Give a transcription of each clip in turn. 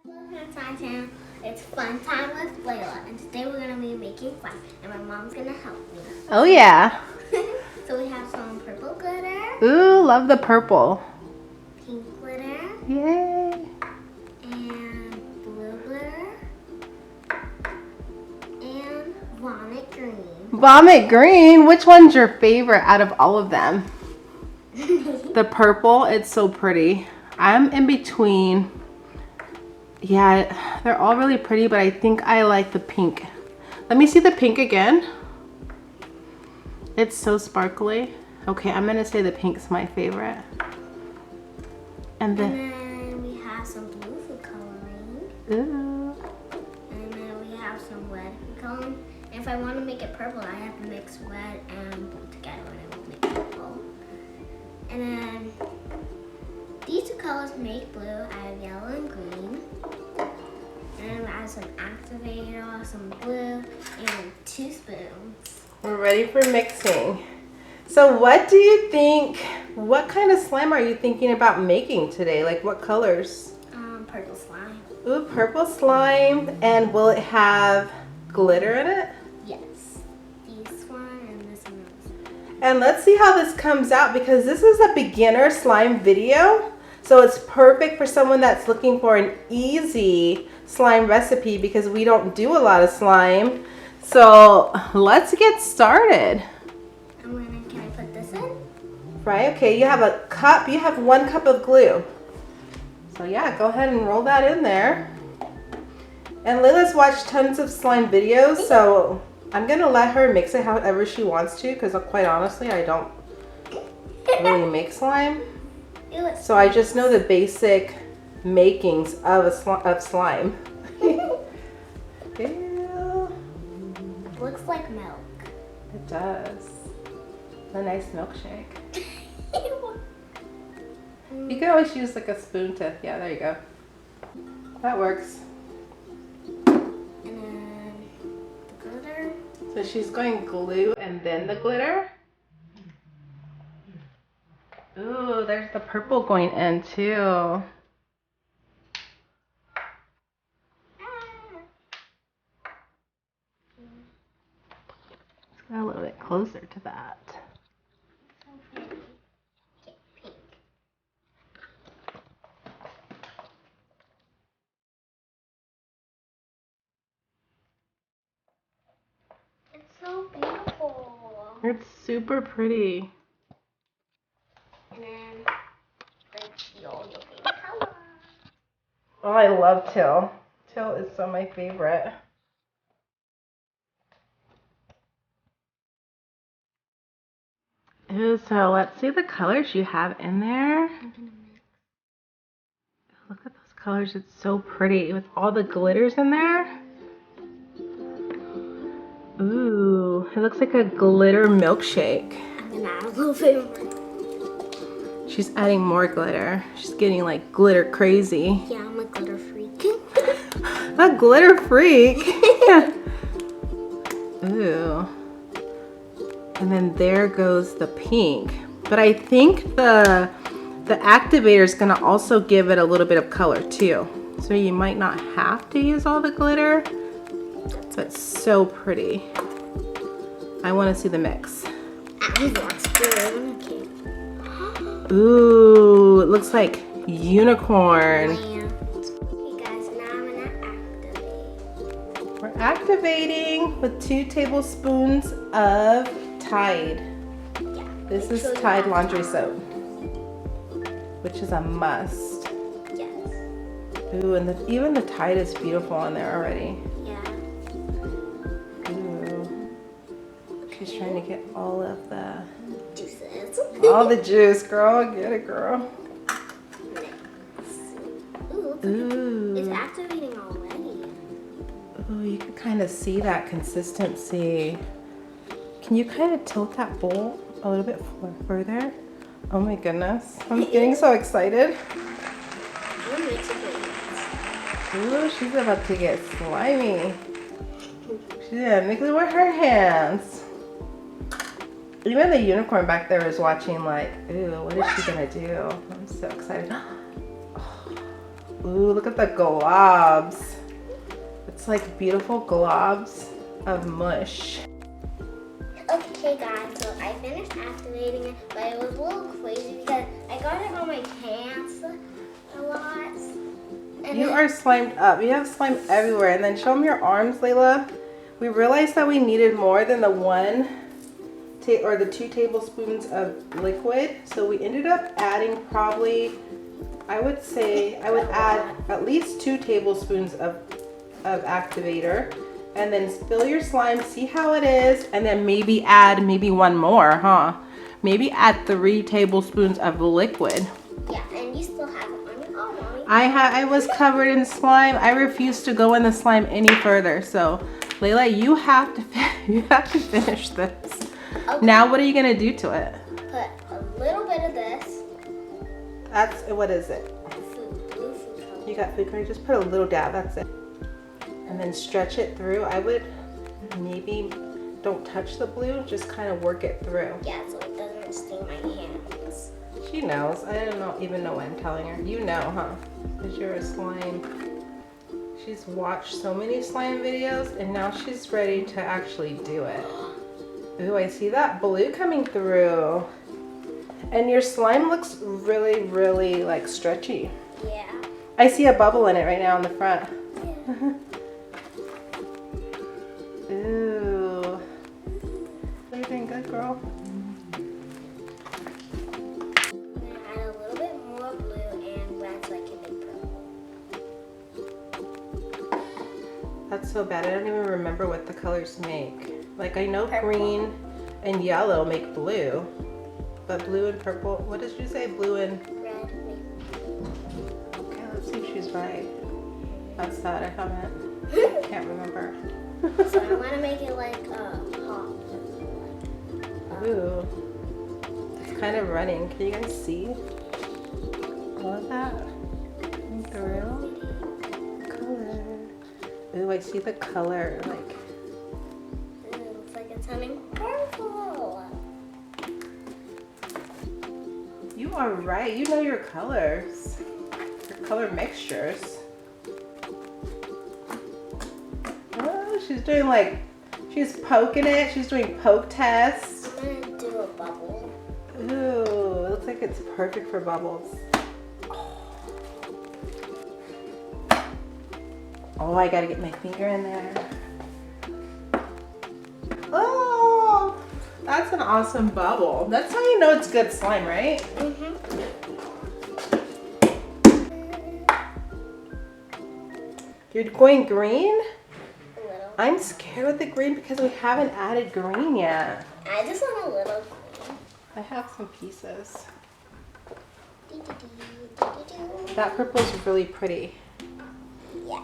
Welcome to my channel. It's Fun Time with Layla, and today we're gonna be making fun, and my mom's gonna help me. Oh yeah. So we have some purple glitter. Ooh, love the purple. Pink glitter. Yay. And blue glitter. And vomit green. Vomit green. Which one's your favorite out of all of them? The purple. It's so pretty. I'm in between. Yeah, they're all really pretty, but I think I like the pink. Let me see the pink again. It's so sparkly. Okay, I'm gonna say the pink's my favorite. And then we have some blue food coloring. Ooh. And then we have some red food coloring. And if I want to make it purple, I have to mix red and blue together and it will make purple. And then these two colors make blue. I have yellow and green. And I have some activator, some glue, and 2 spoons. We're ready for mixing. So what do you think, what kind of slime are you thinking about making today? Like what colors? Purple slime. Ooh, purple slime. And will it have glitter in it? Yes. This one and this one. And let's see how this comes out because this is a beginner slime video. So it's perfect for someone that's looking for an easy slime recipe because we don't do a lot of slime. So let's get started. Can I put this in? Right, okay, you have a cup, you have 1 cup of glue. So yeah, go ahead and roll that in there. And Layla's watched tons of slime videos, so I'm gonna let her mix it however she wants to because quite honestly, I don't really make slime. So I just know the basic makings of slime. Ew. Looks like milk. It does. A nice milkshake. You can always use like a spoon to, yeah, there you go. That works. And then the glitter. So she's going glue and then the glitter. Ooh, there's the purple going in too. Let's go a little bit closer to that. It's so beautiful. It's super pretty. And then the teal, your favorite color. Oh, I love teal. Teal is so my favorite. Ooh, so let's see the colors you have in there. Look at those colors, it's so pretty with all the glitters in there. Ooh, it looks like a glitter milkshake. I'm gonna add a little bit more. She's adding more glitter. She's getting like glitter crazy. Yeah, I'm a glitter freak. A glitter freak? Ooh. And then there goes the pink. But I think the activator is gonna also give it a little bit of color too. So you might not have to use all the glitter, but so pretty. I wanna see the mix. Okay. Ooh, it looks like unicorn. Okay guys, now I'm gonna activate. We're activating with 2 tablespoons of Tide. Yeah. This is Tide laundry soap, which is a must. Yes. Ooh, and even the Tide is beautiful on there already. Yeah. Ooh. She's trying to get all of the Juices. all the juice, girl. Get it, girl. Ooh, it's Ooh. activating already. Ooh, you can kind of see that consistency. Can you kind of tilt that bowl a little bit further? Oh my goodness. I'm getting so excited. Ooh, she's about to get slimy. She's gonna mix it with her hands. Even the unicorn back there is watching like, ooh, what is she gonna do? I'm so excited. Ooh, look at the globs. It's like beautiful globs of mush. Okay guys, so I finished activating it, but it was a little crazy because I got it on my pants a lot. And You are slimed up. You have slime everywhere. And then show them your arms, Layla. We realized that we needed more than the 2 tablespoons of liquid. So we ended up adding probably, I would say, I would add at least 2 tablespoons of activator. And then spill your slime, see how it is, and then maybe add one more, huh? Maybe add 3 tablespoons of liquid. Yeah, and you still have it on your arm, Mommy. I was covered in slime. I refuse to go in the slime any further. So, Layla, you have to finish this. Okay. Now, what are you gonna do to it? Put a little bit of this. What is it? Blue food color. You got food coloring. Just put a little dab. That's it. And then stretch it through. I would maybe don't touch the blue. Just kind of work it through. Yeah, so it doesn't stain my hands. She knows. I don't even know what I'm telling her. You know, huh? Because you're a slime. She's watched so many slime videos and now she's ready to actually do it. Ooh, I see that blue coming through. And your slime looks really, really like stretchy. Yeah. I see a bubble in it right now in the front. Yeah. Ooh. You're doing good, girl. I'm gonna add a little bit more blue and red so I can make purple. That's so bad. I don't even remember what the colors make. Like I know Purple. green and yellow make blue, but blue and purple, what did you say? Blue and... Red. Okay, let's see if she's right. That's sad, I haven't. Can't remember. So I want to make it like a pop. Ooh. It's kind of running. Can you guys see all of that? Through. Color. Ooh, I see the color. Like, It looks like it's turning purple. you are right. You know your colors. Your color mixtures. Oh, she's doing like, she's poking it. She's doing poke tests. I'm gonna do a bubble. Ooh, it looks like it's perfect for bubbles. Oh, I gotta get my finger in there. Oh, that's an awesome bubble. That's how you know it's good slime, right? Mm-hmm. You're going green? A little. I'm scared with the green because we haven't added green yet. I just want a little green. I have some pieces. Dee-dee-dee-dee-dee-doo. That purple is really pretty. Yeah.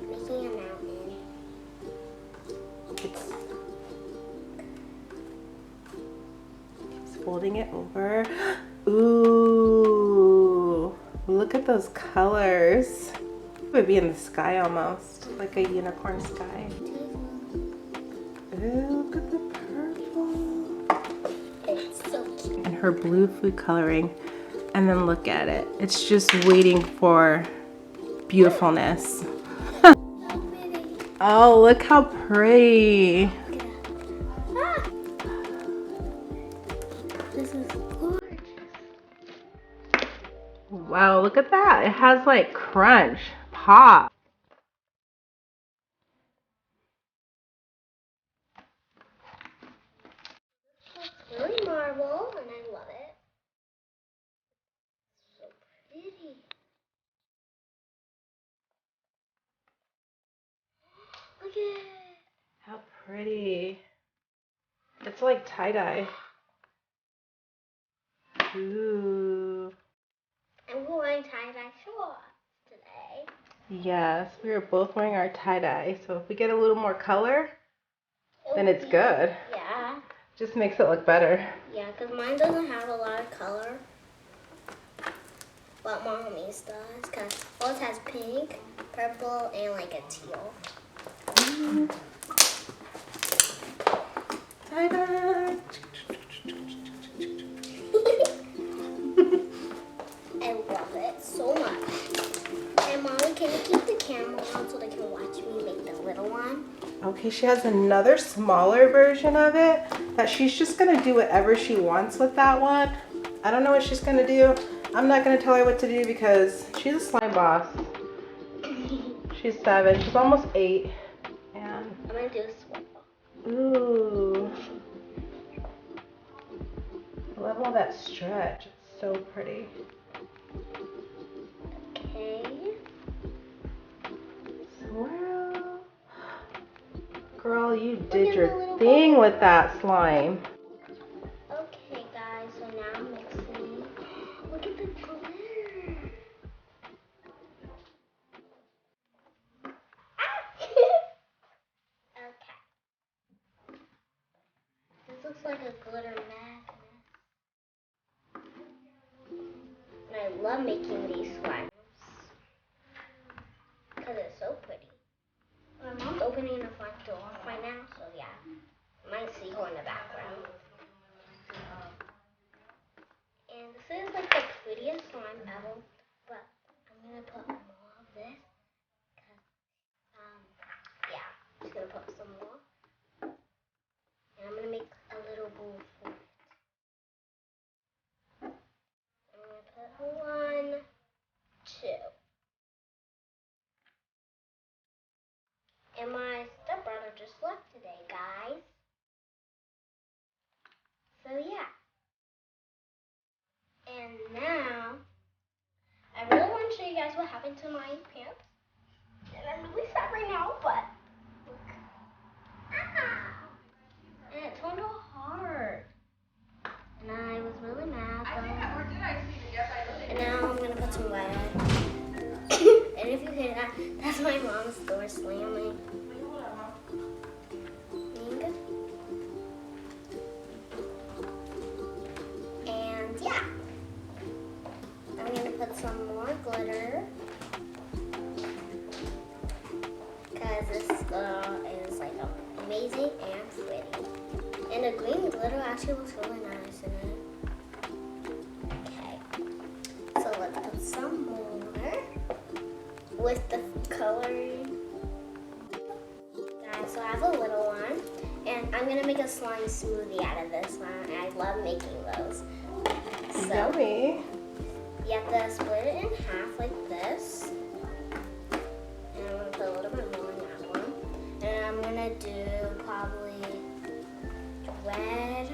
Making a mountain. It's folding it over. Ooh, look at those colors. It would be in the sky almost, like a unicorn sky. Ooh, look at the purple. It's so cute. And her blue food coloring. And then look at it. It's just waiting for beautifulness. So pretty. Oh, look how pretty. Look at that. Ah! This is gorgeous. Wow, look at that. It has like crunch, pop. It's really marble, and I love it. So pretty. Look at it. How pretty. It's like tie-dye. Ooh. I'm wearing tie-dye shorts today. Yes, we are both wearing our tie-dye. So if we get a little more color, then It'll it's be- good. Yeah. Just makes it look better. Yeah, because mine doesn't have a lot of color. But Mommy's does, because ours has pink, purple, and like a teal. Ta-da! love it so much. And Mommy, can you keep the camera on so they can watch me make the little one? Okay, she has another smaller version of it that she's just gonna do whatever she wants with that one. I don't know what she's gonna do. I'm not gonna tell her what to do because she's a slime boss. She's 7, she's almost 8. And I'm gonna do a swirl. ooh. I love all that stretch. It's so pretty. Okay. Swirl. Girl, you did your thing with that slime. Okay, guys, so now I'm mixing. Look at the glitter. Okay. This looks like a glitter magnet. And I love making these slimes. Because it's so pretty. My mom's opening the front door right now, so yeah. You might see her in the background. And this is like the prettiest slime ever, but I'm gonna put more of this. Cause, yeah, I'm just gonna put some more. And I'm gonna make a little bowl for it. I'm gonna put 1, 2. And my stepbrother just left today, guys. So yeah. And now, I really want to show you guys what happened to my pants. And I'm really sad right now, but look. Ah! And it turned all hard. And I was really mad. And now I'm going to put some red. And if you hear that, that's my mom's door slamming. And yeah. I'm going to put some more glitter. Because this glitter is like amazing and pretty. And the green glitter actually looks really nice in it. Okay. So let's put some more with the coloring. Guys, so I have a little one. And I'm going to make a slime smoothie out of this one. I love making those. So, yummy. You have to split it in half like this. And I'm going to put a little bit more in that one. And I'm going to do probably red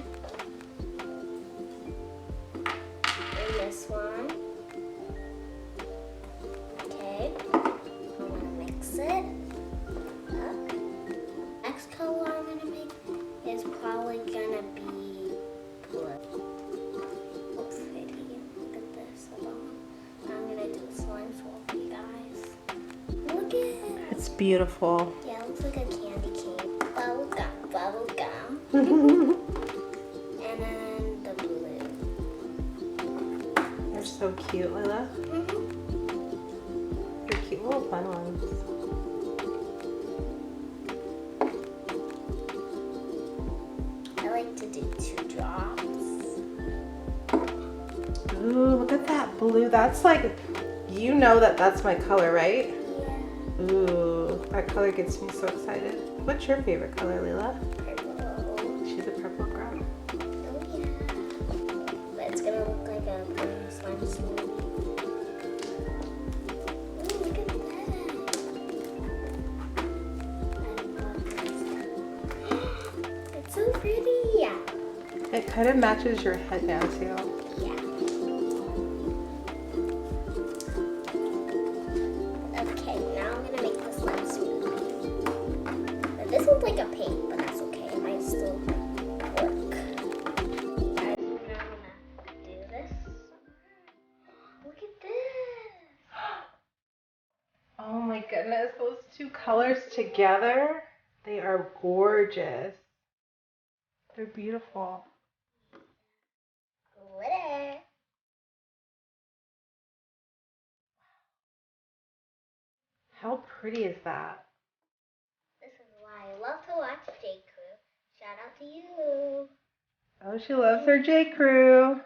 in this one. Okay. I'm going to mix it up. Next color I'm going to make is probably going to be blue. It's beautiful. Yeah, it looks like a candy cane. Bubble gum, bubble gum. And then the blue. They're so cute, Layla. They're cute little fun ones. I like to do 2 drops. Ooh, look at that blue. That's like, you know that's my color, right? Yeah. Ooh, that color gets me so excited. What's your favorite color, Layla? Purple. She's a purple girl. Oh yeah. But it's gonna look like a green slime smoothie. Ooh, look at that. I love this. It's so pretty. Yeah. It kind of matches your headband too. Yeah. Okay, now I'm gonna make this one smoothie. But this looks like a paint, but that's okay. It might still work. Guys, now I'm gonna do this. Look at this. Oh my goodness, those 2 colors together, they are gorgeous. They're beautiful. Glitter. How pretty is that? This is why I love to watch J Crew. Shout out to you. Oh, she loves her J Crew.